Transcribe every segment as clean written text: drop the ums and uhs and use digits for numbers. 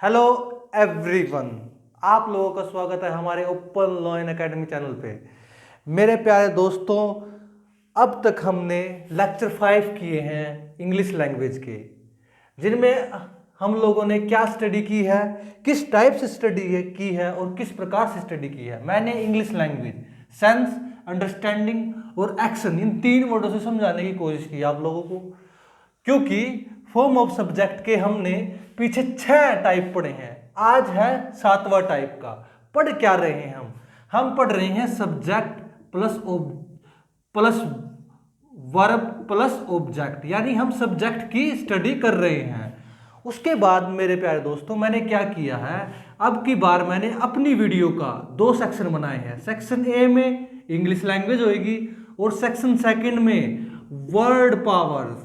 Hello everyone, आप लोगों का स्वागत है हमारे ओपन लॉ एकेडमी चैनल पे। मेरे प्यारे दोस्तों, अब तक हमने लेक्चर 5 किए हैं इंग्लिश लैंग्वेज के, जिनमें हम लोगों ने क्या स्टडी की है, किस टाइप से स्टडी की है और किस प्रकार से स्टडी की है। मैंने इंग्लिश लैंग्वेज सेंस, अंडरस्टैंडिंग और एक्शन, इन 3 वर्डों से समझाने की कोशिश की आप लोगों को, क्योंकि फॉर्म ऑफ सब्जेक्ट के हमने पीछे 6 टाइप पढ़े हैं। आज है 7वां टाइप का। पढ़ क्या रहे हैं हम पढ़ रहे हैं subject plus verb plus object, यानी हम सब्जेक्ट की स्टडी कर रहे हैं। उसके बाद मेरे प्यारे दोस्तों, मैंने क्या किया है, अब की बार मैंने अपनी वीडियो का 2 सेक्शन बनाए हैं। सेक्शन ए में इंग्लिश लैंग्वेज होगी और सेक्शन सेकंड में वर्ड पावर्स,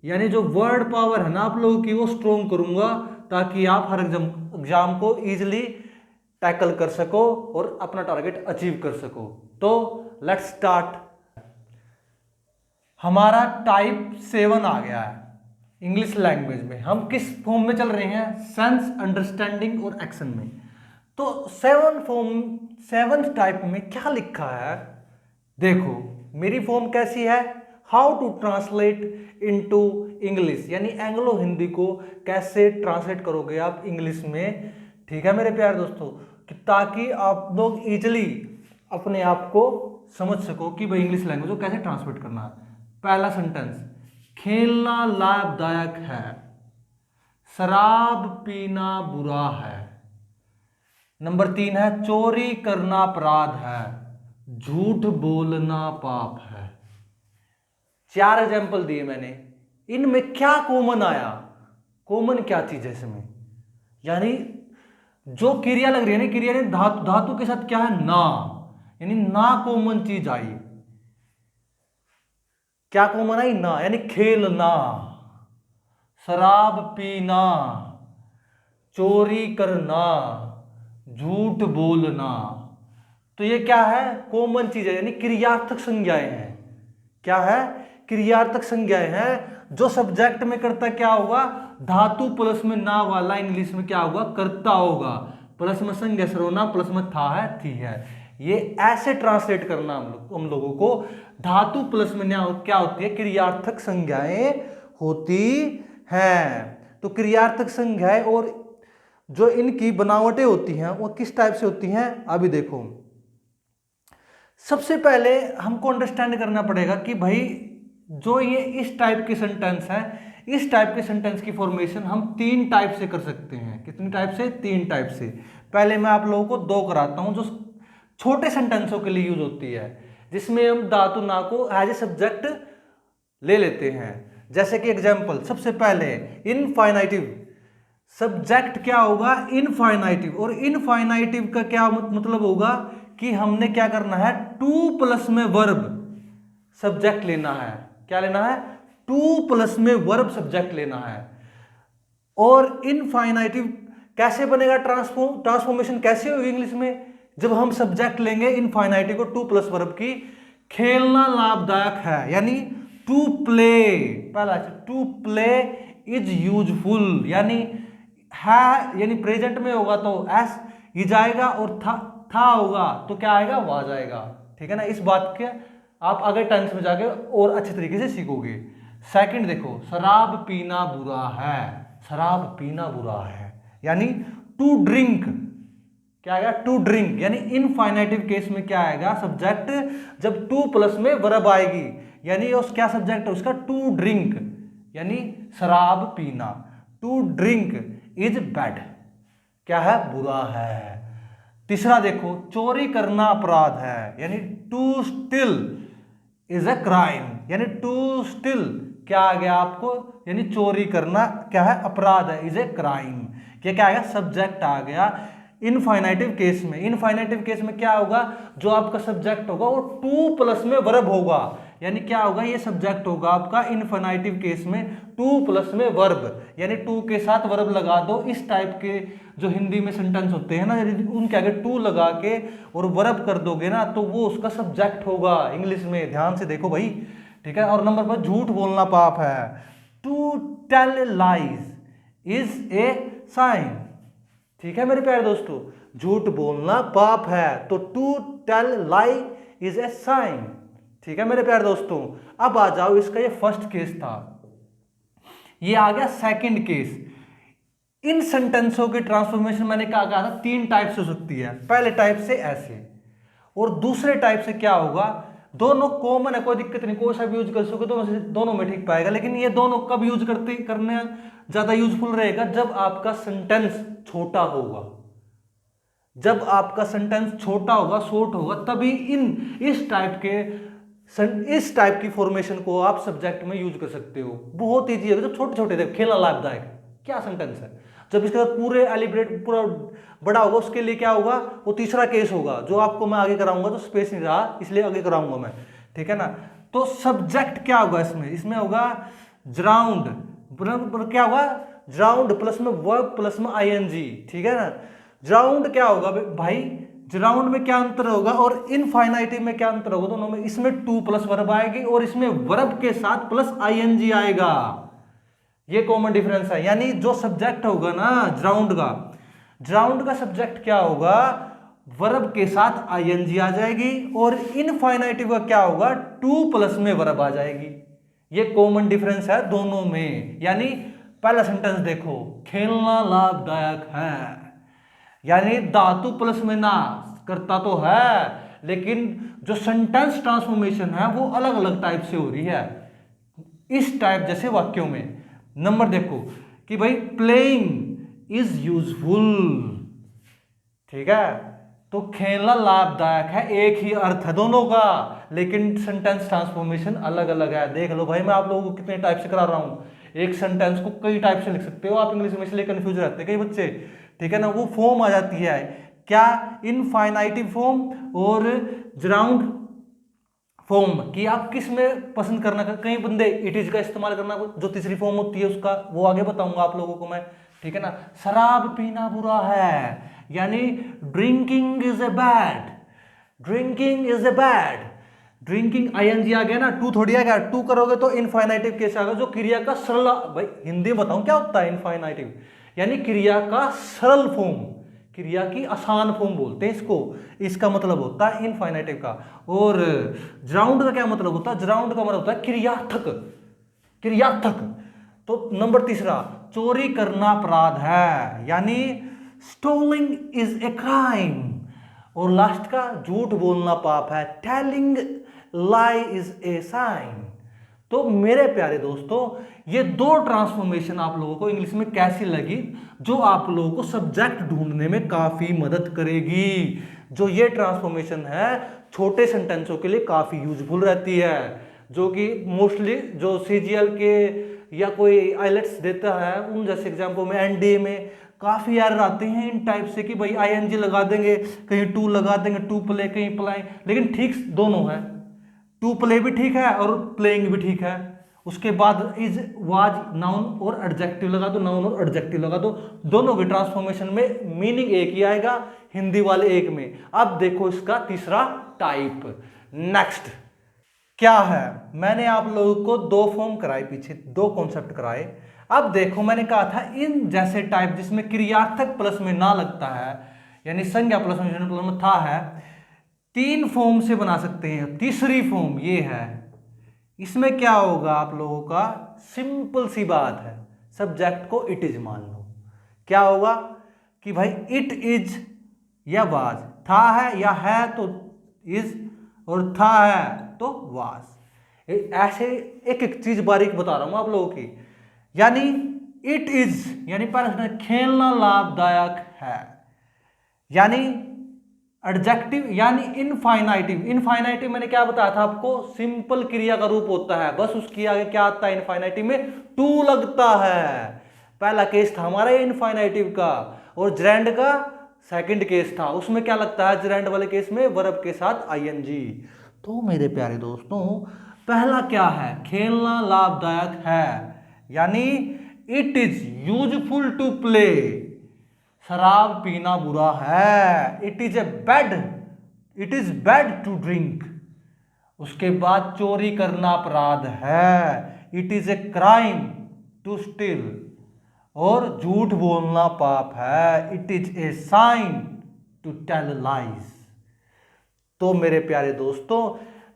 यानी जो वर्ड पावर है ना आप लोगों की, वो स्ट्रोंग करूंगा ताकि आप हर एग्जाम को इजीली टैकल कर सको और अपना टारगेट अचीव कर सको। तो लेट्स स्टार्ट। हमारा टाइप 7 आ गया है इंग्लिश लैंग्वेज में। हम किस फॉर्म में चल रहे हैं? सेंस, अंडरस्टैंडिंग और एक्शन में। तो 7th टाइप में क्या लिखा है, देखो मेरी फॉर्म कैसी है। How to translate into English, यानी एंग्लो हिंदी को कैसे ट्रांसलेट करोगे आप इंग्लिश में। ठीक है मेरे प्यारे दोस्तों, ताकि आप लोग इजिली अपने आप को समझ सको कि भाई इंग्लिश लैंग्वेज को कैसे ट्रांसलेट करना है। पहला सेंटेंस, खेलना लाभदायक है, शराब पीना बुरा है। नंबर 3 है, चोरी करना अपराध है, झूठ बोलना पाप है। 4 एग्जाम्पल दिए मैंने। इनमें क्या कॉमन आया? कॉमन क्या चीज है इसमें? यानी जो क्रिया लग रही है ना, क्रिया ने धातु के साथ क्या है? ना, यानी ना कॉमन चीज आई। क्या कॉमन आई? ना, यानी खेलना, शराब पीना, चोरी करना, झूठ बोलना। तो ये क्या है? कॉमन चीज है, यानी क्रियार्थक संज्ञाएं हैं। क्या है? क्रियार्थक संज्ञाएं हैं। जो सब्जेक्ट में करता क्या होगा? धातु प्लस में ना वाला इंग्लिश में क्या होगा? करता होगा। प्लस में संज्ञा सर्वनाम, प्लस में था है, थी है। ये ऐसे ट्रांसलेट करना हम लोगों को। धातु प्लस में क्या होती है? क्रियार्थक संज्ञाएं होती हैं। तो क्रियार्थक संज्ञाएं और जो इनकी बनावटें होती हैं वो किस टाइप से होती हैं, अभी देखो। सबसे पहले हमको अंडरस्टैंड करना पड़ेगा कि भाई जो ये इस टाइप के सेंटेंस है, इस टाइप के सेंटेंस की फॉर्मेशन हम 3 टाइप से कर सकते हैं। कितनी टाइप से? 3 टाइप से। पहले मैं आप लोगों को 2 कराता हूं जो छोटे सेंटेंसों के लिए यूज होती है, जिसमें हम धातु ना को एज ए सब्जेक्ट ले लेते हैं। जैसे कि एग्जाम्पल, सबसे पहले इनफाइनाइटिव। सब्जेक्ट क्या होगा? इनफाइनाइटिव। और इनफाइनाइटिव का क्या मतलब होगा कि हमने क्या करना है? 2 प्लस में वर्ब सब्जेक्ट लेना है। क्या लेना है? 2 प्लस में वर्ब सब्जेक्ट लेना है। और इनफाइनाइटिव कैसे बनेगा? ट्रांसफॉर्मेशन कैसे होगी इंग्लिश में? जब हम सब्जेक्ट लेंगे इनफाइनाइटिव को 2 प्लस वर्ब की, खेलना लाभदायक है, यानी टू प्ले। पहला टू प्ले इज यूजफुल, यानी है, यानी प्रेजेंट में होगा तो एस ही जाएगा, और था होगा तो क्या आएगा? वाज जाएगा। ठीक है ना? इस बात के आप अगर टेंस में जाके और अच्छे तरीके से सीखोगे। सेकंड देखो, शराब पीना बुरा है। शराब पीना बुरा है, यानी टू ड्रिंक। क्या आएगा? टू ड्रिंक, यानी इनफाइनाइटिव केस में क्या आएगा? सब्जेक्ट जब 2 प्लस में वर्ब आएगी, यानी उस क्या सब्जेक्ट है उसका? टू ड्रिंक, यानी शराब पीना। टू ड्रिंक इज बैड, क्या है? बुरा है। तीसरा देखो, चोरी करना अपराध है, यानी to steal is a crime, यानी टू स्टिल क्या आ गया आपको? यानी चोरी करना क्या है? अपराध है, इज ए क्राइम। ये क्या आएगा? सब्जेक्ट आ गया इनफाइनाइटिव केस में। इनफाइनाइटिव केस में क्या होगा? जो आपका सब्जेक्ट होगा वो 2 प्लस में वर्ब होगा, यानी क्या होगा? ये सब्जेक्ट होगा आपका इनफाइनाइटिव केस में 2 प्लस में वर्ब, यानी 2 के साथ वर्ब लगा दो। इस टाइप के जो हिंदी में सेंटेंस होते हैं ना, उनके आगे 2 लगा के और वर्ब कर दोगे ना, तो वो उसका सब्जेक्ट होगा इंग्लिश में। ध्यान से देखो भाई, ठीक है। और नंबर पर झूठ बोलना पाप है। To tell lies is a sin. ठीक है मेरे प्यारे दोस्तों, झूठ बोलना पाप है, तो to tell lie is a sin. ठीक है मेरे प्यारे दोस्तों, अब आ जाओ, इसका ये फर्स्ट केस था, ये आ गया सेकंड केस। इन सेंटेंसों की ट्रांसफॉर्मेशन मैंने कहा था 3 टाइप से हो सकती है। पहले टाइप से ऐसे, और दूसरे टाइप से क्या होगा, दोनों कॉमन है, कोई दिक्कत नहीं, कोई सा भी यूज कर सकोगे, दोनों में ठीक पाएगा। लेकिन ये दोनों कब यूज करने ज्यादा यूजफुल रहेगा, जब आपका सेंटेंस छोटा होगा। जब आपका सेंटेंस छोटा होगा, शॉर्ट होगा, तभी इस टाइप की फॉर्मेशन को आप सब्जेक्ट में यूज कर सकते हो। बहुत ईजी है, जब छोटे छोटे देखो, खेलना लाभदायक, क्या सेंटेंस है। जब इसके बाद पूरे एलिब्रेट पूरा बड़ा होगा, उसके लिए क्या होगा, वो तीसरा केस होगा, जो आपको मैं आगे कराऊंगा, तो स्पेस नहीं रहा इसलिए आगे कराऊंगा मैं। ठीक है ना, तो सब्जेक्ट क्या होगा इसमें होगा जराउंड, क्या होगा, जराउंड प्लस में वर्ब प्लस में आईएनजी। ठीक है ना, जराउंड क्या होगा भाई, जराउंड में क्या अंतर होगा और इनफाइनाइटिव में क्या अंतर होगा, दोनों में, इसमें टू प्लस वर्ब आएगी और इसमें वर्ब के साथ प्लस आईएनजी आएगा। ये कॉमन डिफरेंस है। यानी जो सब्जेक्ट होगा ना जराउंड का सब्जेक्ट क्या होगा, वर्ब के साथ आईएनजी आ जाएगी, और इनफाइनाइटिव का क्या होगा, टू प्लस में वर्ब आ जाएगी। ये कॉमन डिफरेंस है दोनों में। यानी पहला सेंटेंस देखो, खेलना लाभदायक है, यानी धातु प्लस में ना करता तो है, लेकिन जो सेंटेंस ट्रांसफॉर्मेशन है वो अलग अलग टाइप से हो रही है इस टाइप जैसे वाक्यों में। नंबर देखो कि भाई प्लेइंग इज यूजफुल। ठीक है, तो खेलना लाभदायक है, एक ही अर्थ है दोनों का, लेकिन सेंटेंस ट्रांसफॉर्मेशन अलग अलग है। देख लो भाई, मैं आप लोगों को कितने टाइप से करा रहा हूं, एक सेंटेंस को कई टाइप से लिख सकते हो आप। इंग्लिश में इसलिए कंफ्यूज रहते हैं कई बच्चे। ठीक है ना, वो फॉर्म आ जाती है क्या, इनफाइनाइटिव फॉर्म और जराउंड फॉर्म, कि आप किस में पसंद करना। कई बंदे इट इज का इस्तेमाल करना, जो तीसरी फॉर्म होती है उसका, वो आगे बताऊंगा आप लोगों को मैं। ठीक है ना, शराब पीना बुरा है, यानी drinking is a bad, drinking is a bad, drinking ING आ गया ना, टू थोड़ी आ गया, टू करोगे तो इनफाइनाइटिव केस आ गया, जो क्रिया का सरल, भाई हिंदी में बताऊं क्या होता है इनफाइनाइटिव, यानी क्रिया का सरल फॉर्म, क्रिया की आसान फॉर्म बोलते हैं इसको। इसका मतलब होता है इनफाइनाइटिव का। और जराउंड का क्या मतलब होता है, जराउंड का मतलब होता है क्रियार्थक, क्रियार्थक। तो नंबर तीसरा, चोरी करना अपराध है, यानी स्टोलिंग इज ए क्राइम। और लास्ट का, झूठ बोलना पाप है, telling lie is a sin. तो मेरे प्यारे दोस्तों, ये 2 ट्रांसफॉर्मेशन आप लोगों को इंग्लिश में कैसी लगी, जो आप लोगों को सब्जेक्ट ढूंढने में काफी मदद करेगी। जो ये ट्रांसफॉर्मेशन है छोटे सेंटेंसों के लिए काफी यूजफुल रहती है, जो कि मोस्टली जो सीजीएल के या कोई आइलेट्स देता है उन जैसे एग्जाम्पल में, एनडीए में काफी एरर आते हैं इन टाइप से कि भाई आईएनजी लगा देंगे, कहीं टू लगा देंगे, टू प्ले कहीं प्लाई, लेकिन ठीक दोनों है, टू प्ले भी ठीक है और प्लेइंग भी ठीक है। उसके बाद इज वाज नाउन और एडजेक्टिव लगा दो, नाउन और एडजेक्टिव लगा दो, दोनों के ट्रांसफॉर्मेशन में मीनिंग एक ही आएगा, हिंदी वाले एक में। अब देखो इसका तीसरा टाइप। नेक्स्ट क्या है, मैंने आप लोगों को 2 फॉर्म कराए, पीछे 2 कॉन्सेप्ट कराए। अब देखो मैंने कहा था इन जैसे टाइप जिसमें क्रियार्थक प्लस में ना लगता है, यानी संज्ञा प्लस में था है, 3 फॉर्म से बना सकते हैं। तीसरी फॉर्म ये है, इसमें क्या होगा आप लोगों का, सिंपल सी बात है, सब्जेक्ट को इट इज मान लो। क्या होगा कि भाई इट इज या वाज, था है या है तो इज, और था है तो वाज। ऐसे एक एक चीज बारीक बता रहा हूं आप लोगों की। यानी इट इज, यानी पहले खेलना लाभदायक है, यानी एडजेक्टिव, यानी इनफाइनाइटिव। इनफाइनाइटिव मैंने क्या बताया था आपको, सिंपल क्रिया का रूप होता है, बस उसकी आगे क्या आता है, इनफाइनाइटिव में टू लगता है। पहला केस था हमारा इनफाइनाइटिव का, और जेरेंड का सेकंड केस था, उसमें क्या लगता है, जेरेंड वाले केस में वर्ब के साथ आईएनजी। तो मेरे प्यारे दोस्तों, पहला क्या है, खेलना लाभदायक है, यानी it is useful to play, शराब पीना बुरा है, it is bad to drink. उसके बाद चोरी करना अपराध है, it is a crime to steal. और झूठ बोलना पाप है। It is a sin to tell lies. तो मेरे प्यारे दोस्तों,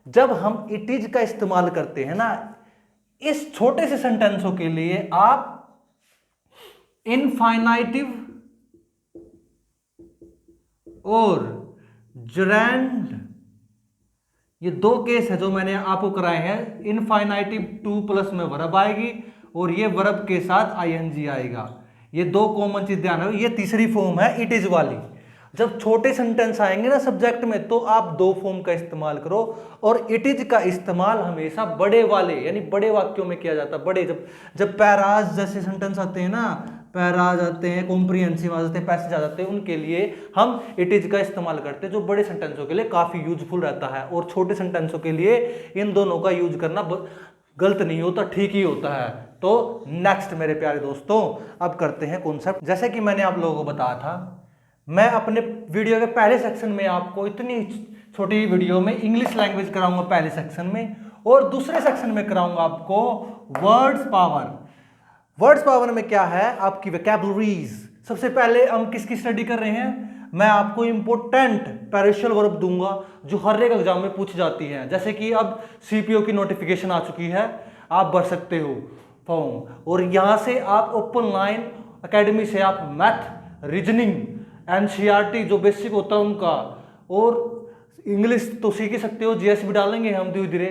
जब हम इट इज का इस्तेमाल करते हैं ना इस छोटे से सेंटेंसों के लिए, आप इनफाइनाइटिव और जरेंड, ये दो केस है जो मैंने आपको कराए हैं। इनफाइनाइटिव टू प्लस में वर्ब आएगी और ये वर्ब के साथ आईएनजी आएगा। ये दो कॉमन चीज ध्यान रखो। ये तीसरी फॉर्म है इट इज वाली। जब छोटे सेंटेंस आएंगे ना सब्जेक्ट में, तो आप दो फॉर्म का इस्तेमाल करो, और इट इज का इस्तेमाल हमेशा बड़े वाले यानी बड़े वाक्यों में किया जाता है। बड़े जब पैराज जैसे सेंटेंस आते हैं ना, पैराज आते हैं, कॉम्प्रिहेंसिव आ जाते हैं, पैसेज आ जाते हैं, उनके लिए हम इट इज का इस्तेमाल करते हैं, जो बड़े सेंटेंसों के लिए काफी यूजफुल रहता है। और छोटे सेंटेंसों के लिए इन दोनों का यूज करना गलत नहीं होता, ठीक ही होता है। तो नेक्स्ट मेरे प्यारे दोस्तों, अब करते हैं कॉन्सेप्ट। जैसे कि मैंने आप लोगों को बताया था, मैं अपने वीडियो के पहले सेक्शन में आपको इतनी छोटी वीडियो में इंग्लिश लैंग्वेज कराऊंगा पहले सेक्शन में, और दूसरे सेक्शन में कराऊंगा आपको वर्ड्स पावर। वर्ड्स पावर में क्या है, आपकी वोकैबुलरीज। सबसे पहले हम किसकी स्टडी कर रहे हैं, मैं आपको इंपॉर्टेंट पैरेशियल वर्ब दूंगा जो हर एक एग्जाम में पूछी जाती है। जैसे कि अब सीपीओ की नोटिफिकेशन आ चुकी है, आप भर सकते हो फॉर्म, और यहां से आप ओपन लाइन एकेडमी से आप मैथ, रीजनिंग, एनसीईआरटी जो बेसिक होता है उनका, और इंग्लिश तो सीख ही सकते हो। जीएस भी डालेंगे हम धीरे धीरे,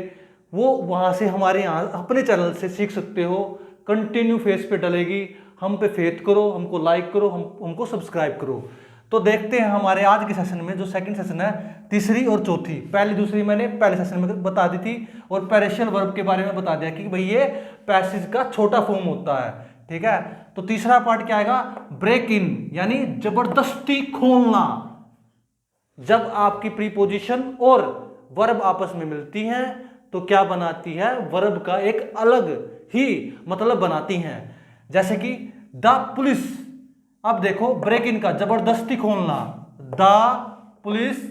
वो वहां से हमारे यहाँ अपने चैनल से सीख सकते हो। कंटिन्यू फेस पे डलेगी। हम पे फेथ करो, हमको लाइक करो, हमको सब्सक्राइब करो। तो देखते हैं हमारे आज के सेशन में, जो सेकंड सेशन है, तीसरी और चौथी। पहली दूसरी मैंने पहले सेशन में बता दी थी, और पैरेशियल वर्ब के बारे में बता दिया कि भाई ये पैसेज का छोटा फॉर्म होता है। ठीक है, तो तीसरा पार्ट क्या आएगा, ब्रेक इन, यानी जबरदस्ती खोलना। जब आपकी प्रीपोजिशन और वर्ब आपस में मिलती हैं तो क्या बनाती है, वर्ब का एक अलग ही मतलब बनाती हैं। जैसे कि द पुलिस, अब देखो ब्रेक इन का जबरदस्ती खोलना, the police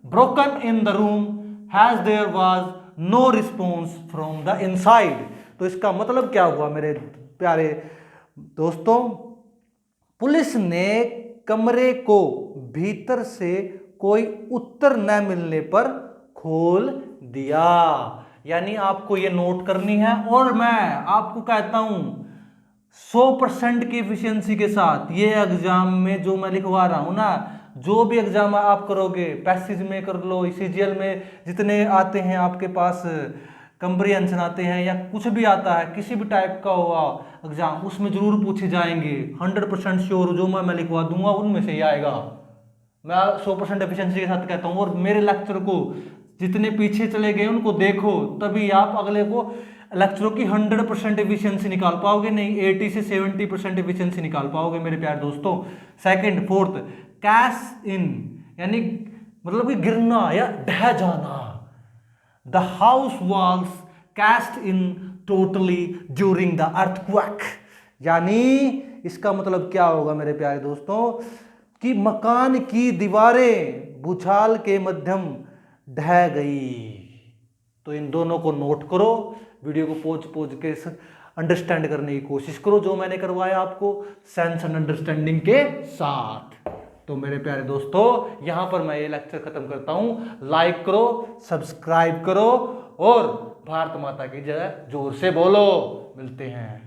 broken in the room has there was no response from the inside. तो इसका मतलब क्या हुआ मेरे प्यारे दोस्तों, पुलिस ने कमरे को भीतर से कोई उत्तर न मिलने पर खोल दिया। यानी आपको ये नोट करनी है, और मैं आपको कहता हूं 100% की एफिशिएंसी के साथ ये एग्जाम में जो मैं लिखवा रहा हूं ना, जो भी एग्जाम आप करोगे, पैसेज में कर लो, सीजीएल में जितने आते हैं आपके पास, कंप्रीहेंशन आते हैं या कुछ भी आता है, किसी भी टाइप का हुआ एग्जाम, उसमें जरूर पूछे जाएंगे। 100% श्योर जो मैं लिखवा दूंगा उनमें से ही आएगा। मैं 100% एफिशिएंसी के साथ कहता हूँ। और मेरे लेक्चर को जितने पीछे चले गए उनको देखो, तभी आप अगले को लेक्चरों की 100% एफिशिएंसी निकाल पाओगे, नहीं 80 से 70% एफिशिएंसी निकाल पाओगे मेरे प्यारे दोस्तों। सेकंड, फोर्थ, कैश इन, यानी मतलब कि गिरना या ढह जाना। The house walls cast in totally during the earthquake. यानी इसका मतलब क्या होगा मेरे प्यारे दोस्तों, कि मकान की दीवारें भूचाल के मध्यम ढह गई। तो इन दोनों को नोट करो, वीडियो को पोज के अंडरस्टैंड करने की कोशिश करो, जो मैंने करवाया आपको सेंस एंड अंडरस्टैंडिंग के साथ। तो मेरे प्यारे दोस्तों, यहां पर मैं ये लेक्चर खत्म करता हूं। लाइक करो, सब्सक्राइब करो, और भारत माता की जय जोर से बोलो। मिलते हैं।